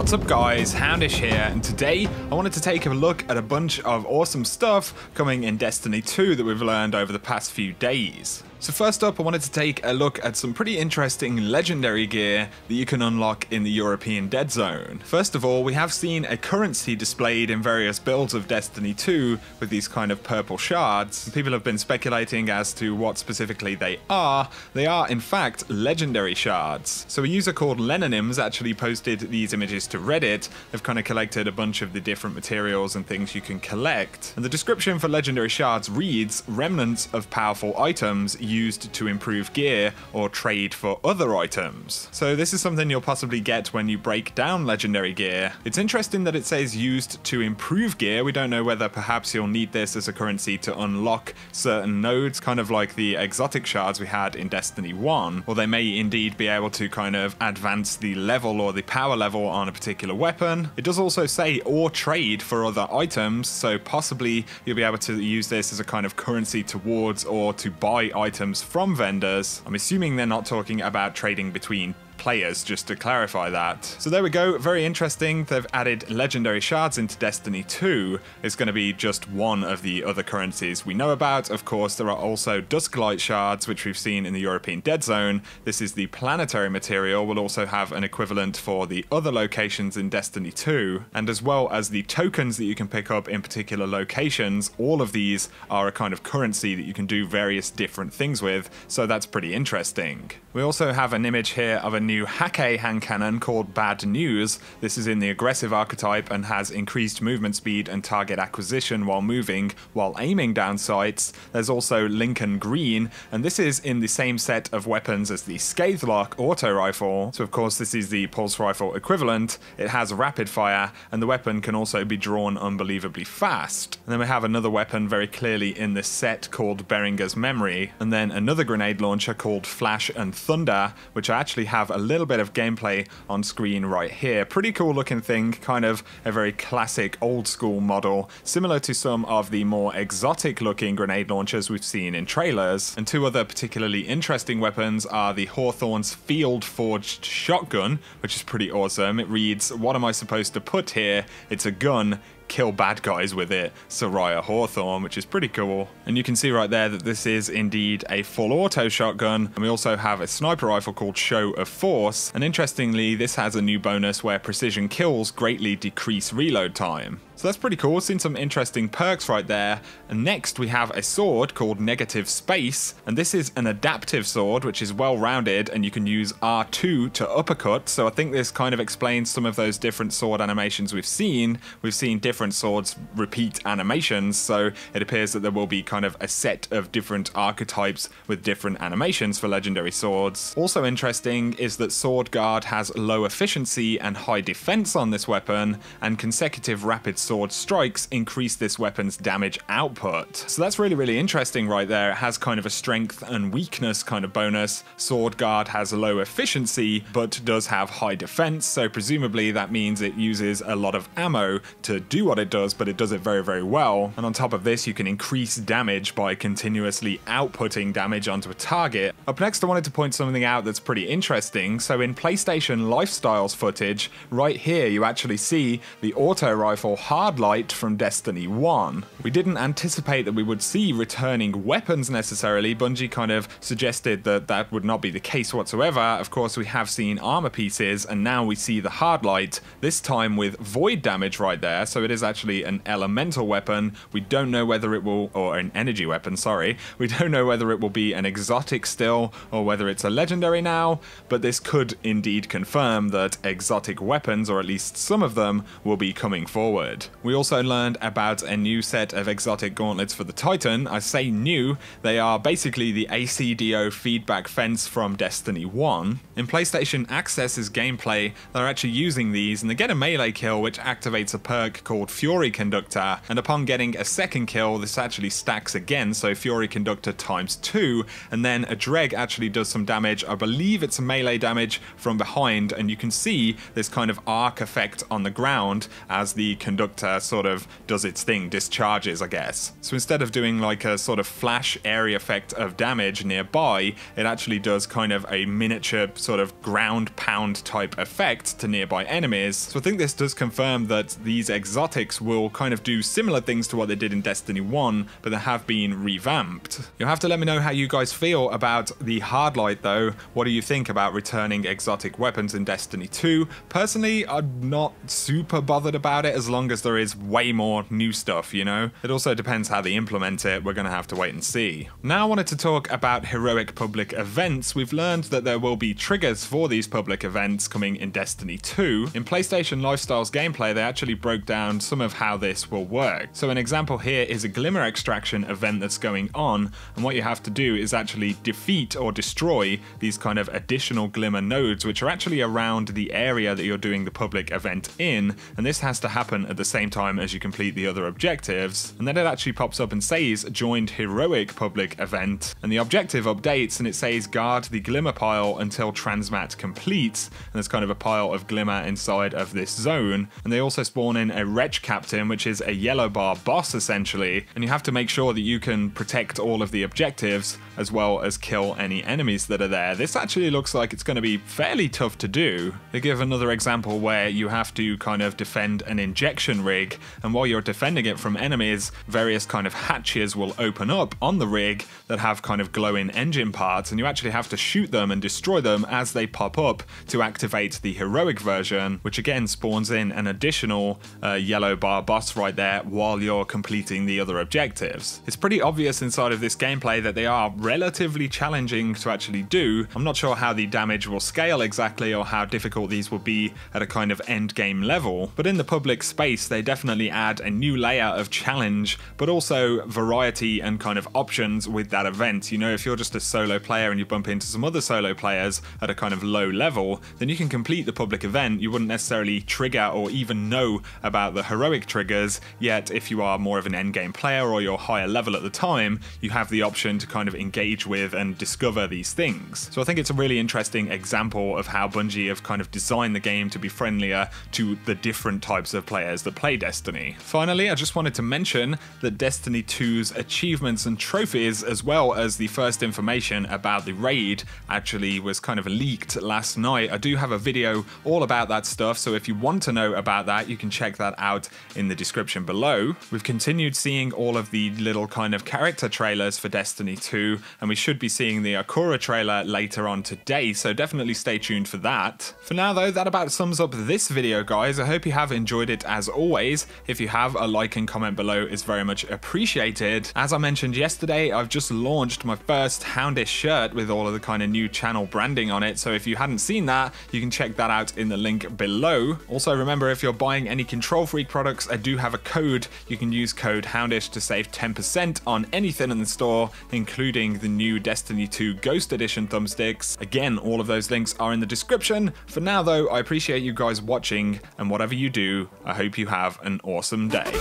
What's up guys, Houndish here, and today I wanted to take a look at a bunch of awesome stuff coming in Destiny 2 that we've learned over the past few days. So first up, I wanted to take a look at some pretty interesting legendary gear that you can unlock in the European Dead Zone. First of all, we have seen a currency displayed in various builds of Destiny 2 with these kind of purple shards. People have been speculating as to what specifically they are. They are in fact legendary shards. So a user called Lenonims actually posted these images to Reddit. They've kind of collected a bunch of the different materials and things you can collect. And the description for legendary shards reads, remnants of powerful items used to improve gear or trade for other items. So this is something you'll possibly get when you break down legendary gear. It's interesting that it says used to improve gear. We don't know whether perhaps you'll need this as a currency to unlock certain nodes, kind of like the exotic shards we had in Destiny 1, or they may indeed be able to kind of advance the level or the power level on a particular weapon. It does also say or trade for other items, so possibly you'll be able to use this as a kind of currency towards or to buy items from vendors. I'm assuming they're not talking about trading between players, just to clarify that. So there we go, very interesting. They've added legendary shards into Destiny 2. It's going to be just one of the other currencies we know about. Of course, there are also Dusklight shards, which we've seen in the European Dead Zone. This is the planetary material. We'll also have an equivalent for the other locations in Destiny 2, and as well as the tokens that you can pick up in particular locations. All of these are a kind of currency that you can do various different things with, so that's pretty interesting. We also have an image here of a new Hake hand cannon called Bad News. This is in the aggressive archetype and has increased movement speed and target acquisition while moving, while aiming down sights. There's also Lincoln Green, and this is in the same set of weapons as the Scathelock auto rifle. So of course this is the pulse rifle equivalent. It has rapid fire, and the weapon can also be drawn unbelievably fast. And then we have another weapon very clearly in this set called Beringer's Memory, and then another grenade launcher called Flash and Thunder, which I actually have a little bit of gameplay on screen right here. Pretty cool looking thing, kind of a very classic old school model, similar to some of the more exotic looking grenade launchers we've seen in trailers. And two other particularly interesting weapons are the Hawthorns Field Forged Shotgun, which is pretty awesome. It reads, what am I supposed to put here? It's a gun. Kill bad guys with it, Soraya Hawthorn, which is pretty cool. And you can see right there that this is indeed a full auto shotgun. And we also have a sniper rifle called Show of Force. And interestingly, this has a new bonus where precision kills greatly decrease reload time. So that's pretty cool. We've seen some interesting perks right there. And next we have a sword called Negative Space. And this is an adaptive sword, which is well rounded, and you can use R2 to uppercut. So I think this kind of explains some of those different sword animations we've seen. We've seen different swords repeat animations, so it appears that there will be kind of a set of different archetypes with different animations for legendary swords. Also interesting is that Sword Guard has low efficiency and high defense on this weapon, and consecutive rapid sword strikes increase this weapon's damage output. So that's really interesting right there. It has kind of a strength and weakness kind of bonus. Sword Guard has low efficiency but does have high defense, so presumably that means it uses a lot of ammo to do what it does, but it does it very well. And on top of this, you can increase damage by continuously outputting damage onto a target. Up next, I wanted to point something out that's pretty interesting. So in PlayStation Lifestyles footage, right here you actually see the auto rifle Hardlight from Destiny 1. We didn't anticipate that we would see returning weapons necessarily. Bungie kind of suggested that that would not be the case whatsoever. Of course, we have seen armor pieces, and now we see the Hardlight, this time with void damage right there. So it is actually an elemental weapon. We don't know whether it will, or an energy weapon, sorry. We don't know whether it will be an exotic still, or whether it's a legendary now, but this could indeed confirm that exotic weapons, or at least some of them, will be coming forward. We also learned about a new set of exotic gauntlets for the Titan. I say new, they are basically the ACDO feedback fence from Destiny 1. In PlayStation Access's gameplay, they're actually using these, and they get a melee kill which activates a perk called Fury Conductor, and upon getting a second kill, this actually stacks again, so Fury Conductor times 2, and then a Dreg actually does some damage. I believe it's a melee damage from behind, and you can see this kind of arc effect on the ground as the conductor character sort of does its thing, discharges, I guess. So instead of doing like a sort of flash area effect of damage nearby, it actually does kind of a miniature sort of ground pound type effect to nearby enemies. So I think this does confirm that these exotics will kind of do similar things to what they did in Destiny 1, but they have been revamped. You'll have to let me know how you guys feel about the Hardlight though. What do you think about returning exotic weapons in Destiny 2? Personally, I'm not super bothered about it as long as there is way more new stuff, you know? It also depends how they implement it. We're gonna have to wait and see. Now I wanted to talk about heroic public events. We've learned that there will be triggers for these public events coming in Destiny 2. In PlayStation Lifestyles gameplay, they actually broke down some of how this will work. So an example here is a Glimmer extraction event that's going on, and what you have to do is actually defeat or destroy these kind of additional Glimmer nodes, which are actually around the area that you're doing the public event in, and this has to happen at the same time as you complete the other objectives. And then it actually pops up and says joined heroic public event, and the objective updates and it says guard the Glimmer pile until transmat completes, and there's kind of a pile of Glimmer inside of this zone. And they also spawn in a Wretch Captain, which is a yellow bar boss essentially, and you have to make sure that you can protect all of the objectives as well as kill any enemies that are there. This actually looks like it's going to be fairly tough to do. They give another example where you have to kind of defend an injection rig, and while you're defending it from enemies, various kind of hatches will open up on the rig that have kind of glowing engine parts, and you actually have to shoot them and destroy them as they pop up to activate the heroic version, which again spawns in an additional yellow bar boss right there while you're completing the other objectives. It's pretty obvious inside of this gameplay that they are relatively challenging to actually do. I'm not sure how the damage will scale exactly or how difficult these will be at a kind of end game level, but in the public space they definitely add a new layer of challenge, but also variety and kind of options with that event. You know, if you're just a solo player and you bump into some other solo players at a kind of low level, then you can complete the public event. You wouldn't necessarily trigger or even know about the heroic triggers, yet if you are more of an endgame player or you're higher level at the time, you have the option to kind of engage with and discover these things. So I think it's a really interesting example of how Bungie have kind of designed the game to be friendlier to the different types of players that play Destiny. Finally, I just wanted to mention that Destiny 2's achievements and trophies, as well as the first information about the raid, actually was kind of leaked last night. I do have a video all about that stuff, so if you want to know about that, you can check that out in the description below. We've continued seeing all of the little kind of character trailers for Destiny 2, and we should be seeing the Akura trailer later on today, so definitely stay tuned for that. For now though, that about sums up this video, guys. I hope you have enjoyed it as always. If you have, a like and comment below is very much appreciated. As I mentioned yesterday, I've just launched my first Houndish shirt with all of the kind of new channel branding on it, so if you hadn't seen that, you can check that out in the link below. Also remember, if you're buying any Control Freak products, I do have a code. You can use code Houndish to save 10% on anything in the store, including the new Destiny 2 Ghost Edition thumbsticks. Again, all of those links are in the description. For now though, I appreciate you guys watching, and whatever you do, I hope you have an awesome day.